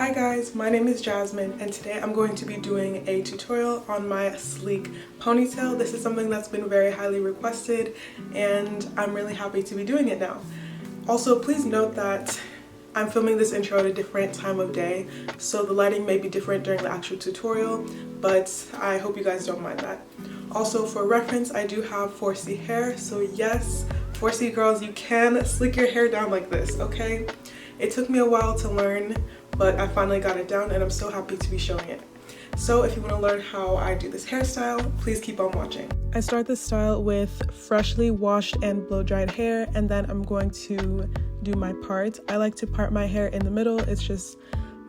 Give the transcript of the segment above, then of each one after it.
Hi guys, my name is Jasmine and today I'm going to be doing a tutorial on my sleek ponytail. This is something that's been very highly requested and I'm really happy to be doing it now. Also, please note that I'm filming this intro at a different time of day, so the lighting may be different during the actual tutorial, but I hope you guys don't mind that. Also, for reference, I do have 4C hair, so yes, 4C girls, you can slick your hair down like this, okay? It took me a while to learn, but I finally got it down and I'm so happy to be showing it. So if you want to learn how I do this hairstyle, please keep on watching. I start this style with freshly washed and blow-dried hair, and then I'm going to do my part. I like to part my hair in the middle. It's just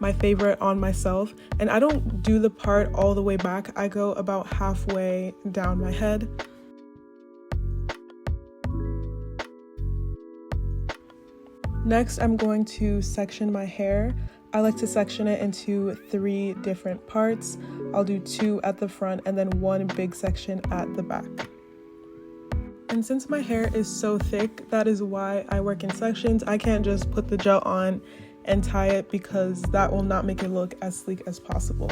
my favorite on myself. And I don't do the part all the way back. I go about halfway down my head. Next, I'm going to section my hair. I like to section it into 3 different parts. I'll do 2 at the front and then 1 big section at the back. And since my hair is so thick, that is why I work in sections. I can't just put the gel on and tie it because that will not make it look as sleek as possible.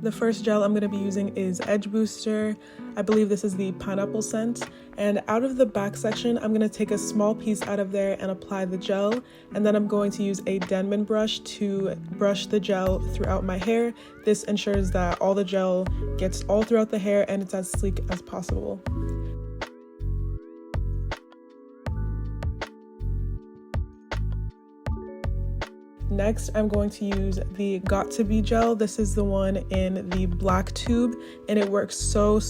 The first gel I'm going to be using is Edge Booster. I believe this is the pineapple scent. And out of the back section, I'm going to take a small piece out of there and apply the gel. And then I'm going to use a Denman brush to brush the gel throughout my hair. This ensures that all the gel gets all throughout the hair and it's as sleek as possible. Next, I'm going to use the Got To Be gel. This is the one in the black tube, and it works so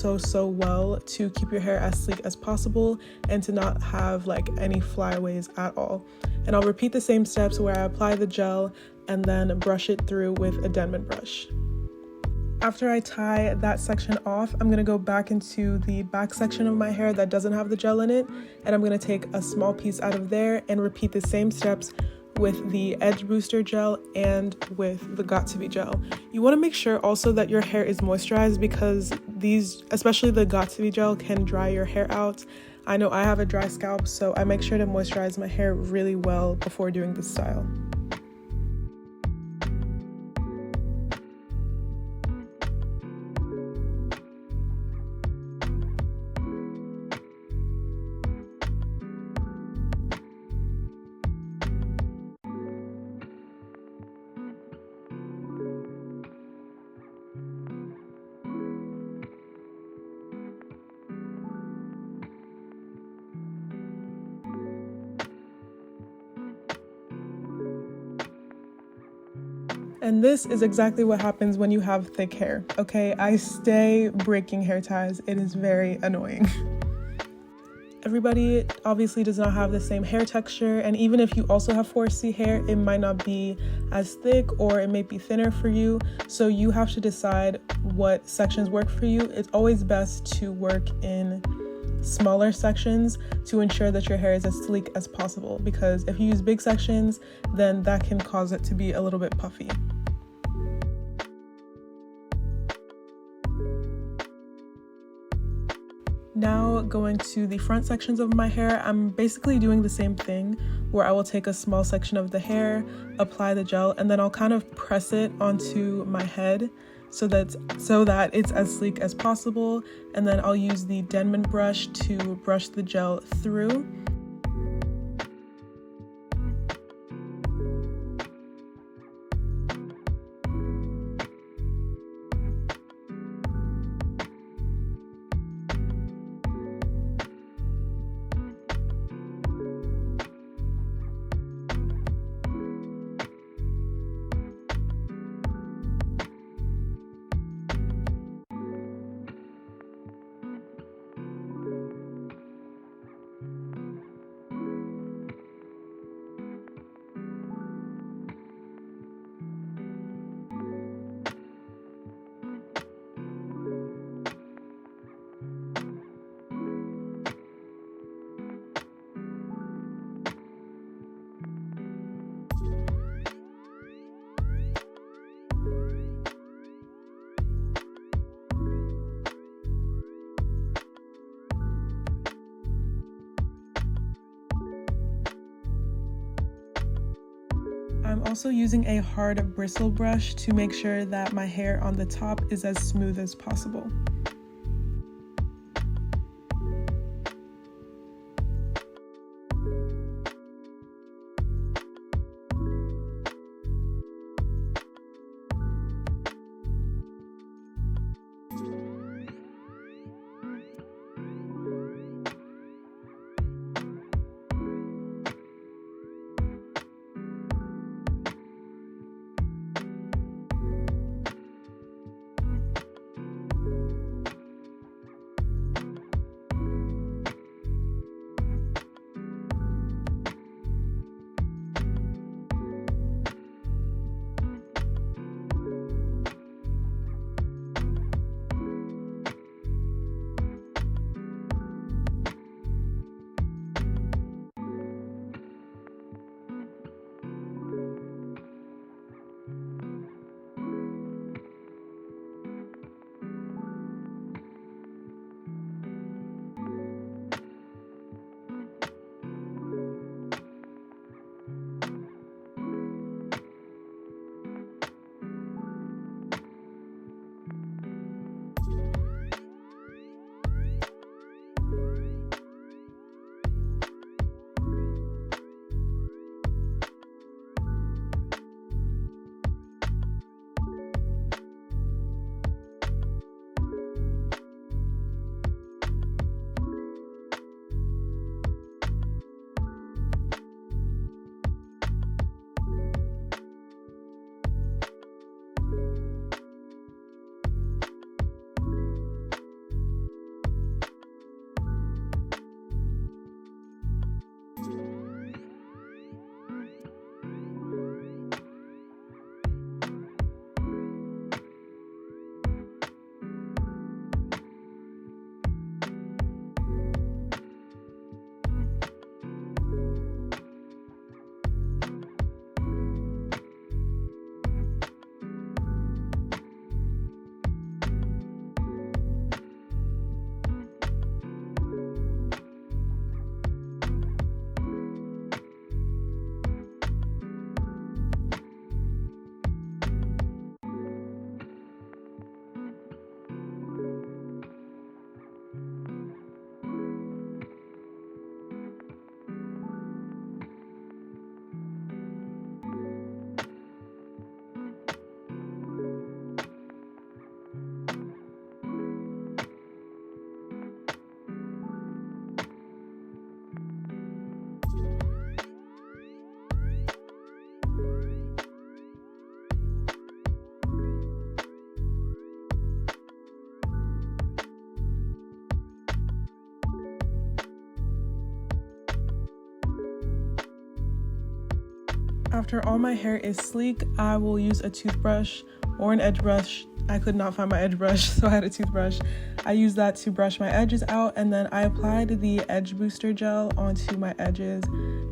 well to keep your hair as sleek as possible and to not have like any flyaways at all. And I'll repeat the same steps where I apply the gel and then brush it through with a Denman brush. After I tie that section off, I'm going to go back into the back section of my hair that doesn't have the gel in it, and I'm going to take a small piece out of there and repeat the same steps with the Edge Booster gel and with the Got To Be gel. You want to make sure also that your hair is moisturized because these, especially the Got To Be gel, can dry your hair out. I know I have a dry scalp, so I make sure to moisturize my hair really well before doing this style. And this is exactly what happens when you have thick hair, okay? I stay breaking hair ties. It is very annoying. Everybody obviously does not have the same hair texture, and even if you also have 4C hair, it might not be as thick or it may be thinner for you. So you have to decide what sections work for you. It's always best to work in smaller sections to ensure that your hair is as sleek as possible, because if you use big sections, then that can cause it to be a little bit puffy. Now going to the front sections of my hair, I'm basically doing the same thing where I will take a small section of the hair, apply the gel, and then I'll kind of press it onto my head so that it's as sleek as possible, and then I'll use the Denman brush to brush the gel through. also using a hard bristle brush to make sure that my hair on the top is as smooth as possible. After all my hair is sleek, I will use a toothbrush or an edge brush. I could not find my edge brush, so I had a toothbrush. I use that to brush my edges out, and then I applied the edge booster gel onto my edges.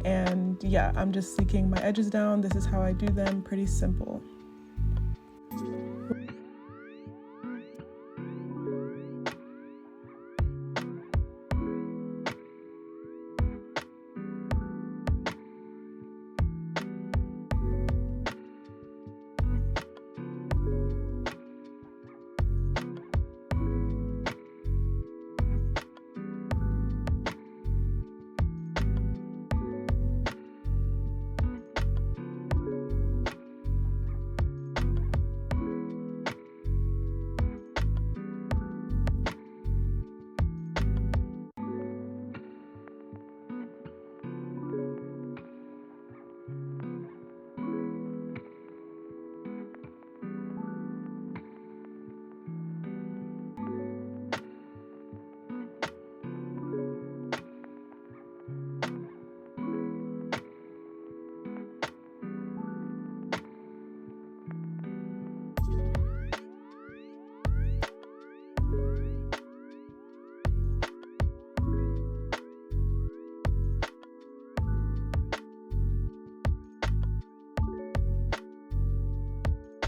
And yeah, I'm just sleeking my edges down. This is how I do them, pretty simple.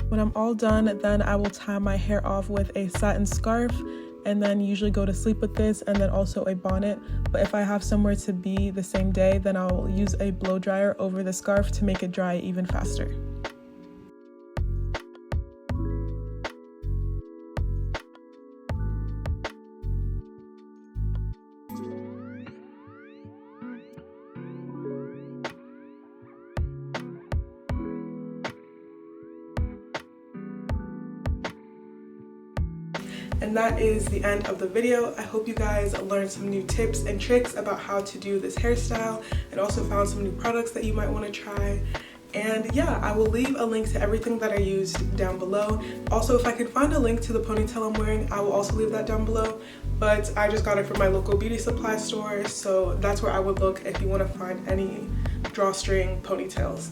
When I'm all done, then I will tie my hair off with a satin scarf. and then usually go to sleep with this, and then also a bonnet. But if I have somewhere to be the same day, then I'll use a blow dryer over the scarf to make it dry even faster. And that is the end of the video. I hope you guys learned some new tips and tricks about how to do this hairstyle, and also found some new products that you might want to try. And yeah, I will leave a link to everything that I used down below. Also, if I can find a link to the ponytail I'm wearing, I will also leave that down below. But I just got it from my local beauty supply store, so that's where I would look if you want to find any drawstring ponytails.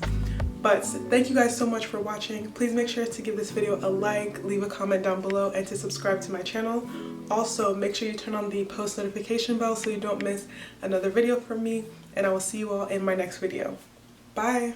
But thank you guys so much for watching. Please make sure to give this video a like, leave a comment down below, and to subscribe to my channel. Also, make sure you turn on the post notification bell so you don't miss another video from me, and I will see you all in my next video. Bye!